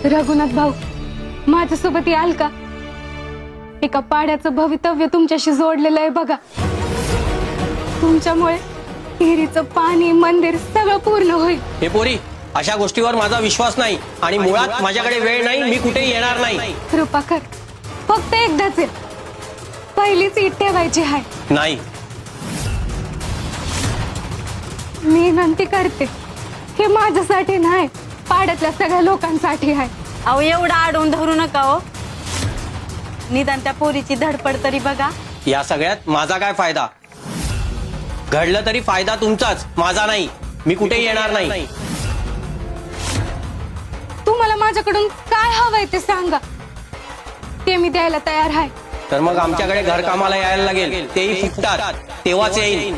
रघुनाथ भाऊ, माझ्यासोबत याल का? एका पाड्याचं भवितव्य तुमच्याशी जोडलेलं आहे बघा. तुमच्यामुळे विहिरीचं पाणी, मंदिर सगळं पूर्ण होईल. हे पोरी, अशा गोष्टीवर माझा विश्वास नाही आणि मुळात माझ्याकडे वेळ नाही. मी कुठेही येणार नाही. कृपा कर, फक्त एकदाच ये. पहिलीच ईट ठेवायची आहे. नाही, मी विनंती करते. हे माझ्यासाठी नाही, पाड्यातल्या सगळ्या लोकांसाठी आहे. अहो एवढा अडवून धरू नका हो. निदान त्या पोरीची धडपड तरी बघा. या सगळ्यात माझा काय फायदा? घडलं तरी फायदा तुमचाच, माझा नाही. मी कुठेही येणार नाही. तुम्हाला माझ्याकडून काय हवंय ते सांगा, ते मी द्यायला तयार आहे. तर मग आमच्याकडे घर कामाला यायला लागेल. तेही फुकटात. तेव्हाच येईन.